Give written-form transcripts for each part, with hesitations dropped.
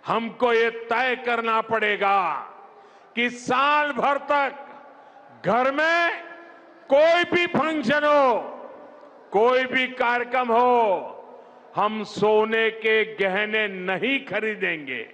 हमको ये तय करना पड़ेगा कि साल भर तक घर में कोई भी फंक्शन हो, कोई भी कार्यक्रम हो, हम सोने के गहने नहीं खरीदेंगे,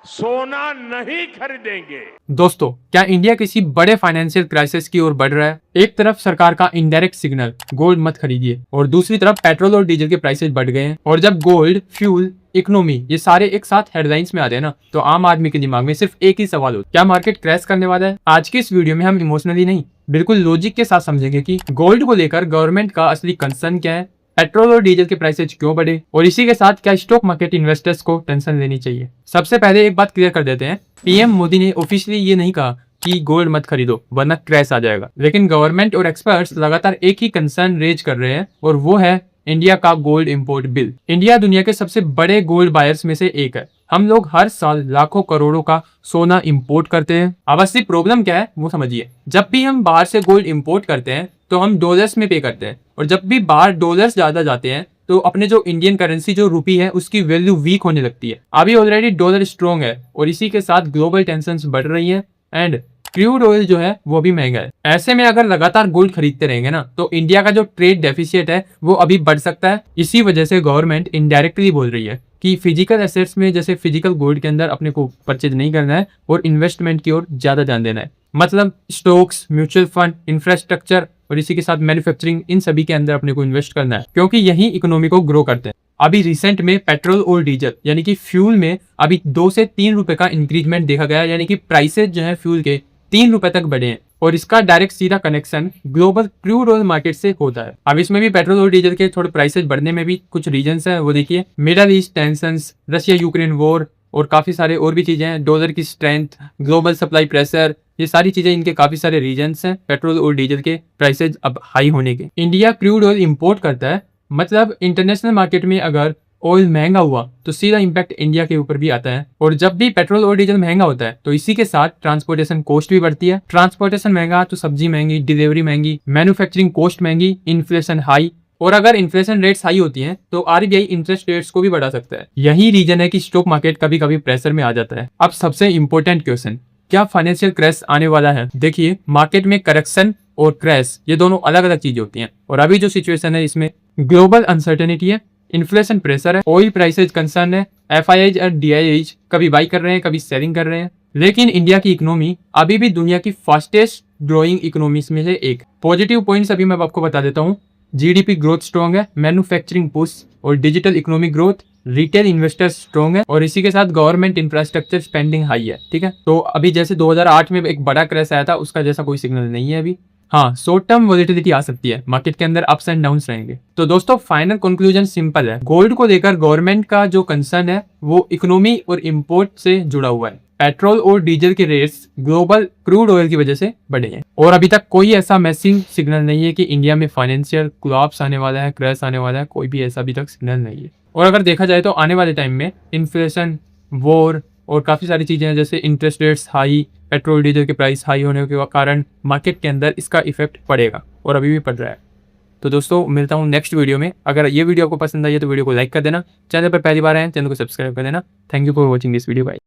सोना नहीं खरीदेंगे। दोस्तों, क्या इंडिया किसी बड़े फाइनेंशियल क्राइसिस की ओर बढ़ रहा है? एक तरफ सरकार का इनडायरेक्ट सिग्नल गोल्ड मत खरीदिए और दूसरी तरफ पेट्रोल और डीजल के प्राइसेस बढ़ गए हैं। और जब गोल्ड, फ्यूल, इकोनॉमी ये सारे एक साथ हेडलाइंस में आते हैं ना, तो आम आदमी के दिमाग में सिर्फ एक ही सवाल होता है, क्या मार्केट क्रैश करने वाला है? आज की इस वीडियो में हम इमोशनली नहीं, बिल्कुल लॉजिक के साथ समझेंगे कि गोल्ड को लेकर गवर्नमेंट का असली कंसर्न क्या है, पेट्रोल और डीजल के प्राइसेज क्यों बढ़े, और इसी के साथ क्या स्टॉक मार्केट इन्वेस्टर्स को टेंशन लेनी चाहिए। सबसे पहले एक बात क्लियर कर देते हैं, पीएम मोदी ने ऑफिशियली ये नहीं कहा कि गोल्ड मत खरीदो वरना क्रैश आ जाएगा, लेकिन गवर्नमेंट और एक्सपर्ट्स लगातार एक ही कंसर्न रेज कर रहे हैं और वो है इंडिया का गोल्ड इंपोर्ट बिल। इंडिया दुनिया के सबसे बड़े गोल्ड बायर्स में से एक है। हम लोग हर साल लाखों करोड़ों का सोना इंपोर्ट करते हैं। अब असली प्रॉब्लम क्या है वो समझिए। जब भी हम बाहर से गोल्ड इंपोर्ट करते हैं तो हम डॉलर्स में पे करते हैं, और जब भी बाहर डॉलर्स ज्यादा जाते हैं तो अपने जो इंडियन करेंसी जो रुपी है उसकी वैल्यू वीक होने लगती है। अभी ऑलरेडी डॉलर स्ट्रॉन्ग है और इसी के साथ ग्लोबल टेंशंस बढ़ रही है एंड क्रूड ऑयल जो है वो भी महंगा है। ऐसे में अगर लगातार गोल्ड खरीदते रहेंगे ना, तो इंडिया का जो ट्रेड डेफिसिट है वो अभी बढ़ सकता है। इसी वजह से गवर्नमेंट इनडायरेक्टली बोल रही है कि फिजिकल एसेट्स में जैसे फिजिकल गोल्ड के अंदर अपने को परचेज नहीं करना है और इन्वेस्टमेंट की ओर ज्यादा ध्यान देना है। मतलब स्टॉक्स, म्यूचुअल फंड, इंफ्रास्ट्रक्चर और इसी के साथ मैन्युफैक्चरिंग, इन सभी के अंदर अपने को इन्वेस्ट करना है, क्योंकि यही इकोनॉमी को ग्रो करते हैं। अभी रिसेंट में पेट्रोल और डीजल यानी कि फ्यूल में अभी 2 से 3 रुपए का इंक्रीजमेंट देखा गया, यानी कि प्राइसेज जो है फ्यूल के 3 रुपए तक बढ़े हैं, और इसका डायरेक्ट सीधा connection global crude oil market से होता है। अब इसमें भी पेट्रोल और डीजल के थोड़े प्राइसेस बढ़ने में भी कुछ रीजंस है, वो देखिए, middle east tensions, Russia Ukraine war और काफी सारे और भी चीजें हैं, डॉलर की स्ट्रेंथ, ग्लोबल सप्लाई प्रेशर, ये सारी चीजें इनके काफी सारे रीजंस हैं पेट्रोल और डीजल के प्राइसेज अब हाई होने के। इंडिया क्रूड ऑयल इंपोर्ट करता है, मतलब इंटरनेशनल मार्केट में अगर ऑयल महंगा हुआ तो सीधा इंपैक्ट इंडिया के ऊपर भी आता है। और जब भी पेट्रोल और डीजल महंगा होता है तो इसी के साथ ट्रांसपोर्टेशन कॉस्ट भी बढ़ती है। ट्रांसपोर्टेशन महंगा तो सब्जी महंगी, डिलीवरी महंगी, मैन्युफैक्चरिंग कॉस्ट महंगी, इन्फ्लेशन हाई, और अगर इन्फ्लेशन रेट्स हाई होती हैं तो आरबीआई इंटरेस्ट रेट्स को भी बढ़ा सकता है। यही रीजन है कि स्टॉक मार्केट कभी कभी प्रेशर में आ जाता है। अब सबसे इंपॉर्टेंट क्वेश्चन, क्या फाइनेंशियल क्रैश आने वाला है? देखिए, मार्केट में करेक्शन और क्रैश ये दोनों अलग अलग चीजें होती हैं, और अभी जो सिचुएशन है इसमें ग्लोबल अनसर्टेनिटी है, इन्फ्लेशन प्रेशर है, ऑयल प्राइसेज कंसर्न है, एफआईआईज और डीआईआईज कभी बाई कर रहे हैं, कभी सेलिंग कर रहे हैं। लेकिन इंडिया की इकोनॉमी अभी भी दुनिया की फास्टेस्ट ग्रोइंग इकोनॉमीज में से एक। पॉजिटिव पॉइंट्स अभी मैं आपको बता देता हूँ। जीडीपी ग्रोथ स्ट्रॉन्ग है, मैन्युफैक्चरिंग पुश और digital economic growth, retail investors strong है, और इसी के साथ गवर्नमेंट इंफ्रास्ट्रक्चर स्पेंडिंग हाई है। ठीक है, तो अभी जैसे 2008 में एक बड़ा क्रैश आया था उसका जैसा कोई सिग्नल नहीं है अभी। हाँ, शॉर्ट टर्म वॉलेटिलिटी आ सकती है, मार्केट के अंदर अप्स एंड डाउन्स रहेंगे। तो दोस्तों, फाइनल कंक्लूजन सिंपल है, गोल्ड को लेकर गवर्नमेंट का जो कंसर्न है वो इकोनॉमी और इंपोर्ट से जुड़ा हुआ है। पेट्रोल और डीजल के रेट्स ग्लोबल क्रूड ऑयल की वजह से बढ़े हैं, और अभी तक कोई ऐसा मैसिव सिग्नल नहीं है कि इंडिया में फाइनेंशियल कोलैप्स आने वाला है, क्रैश आने वाला है, कोई भी ऐसा अभी तक सिग्नल नहीं है। और अगर देखा जाए तो आने वाले टाइम में इन्फ्लेशन, वॉर और काफी सारी चीजें हैं, जैसे interest rates high, petrol diesel के प्राइस हाई होने के कारण मार्केट के अंदर इसका इफेक्ट पड़ेगा, और अभी भी पड़ रहा है। तो दोस्तों, मिलता हूँ नेक्स्ट वीडियो में। अगर ये वीडियो आपको पसंद आई है तो वीडियो को लाइक कर देना, चैनल पर पहली बार आए चैनल को सब्सक्राइब कर देना। Thank you for watching this video guys.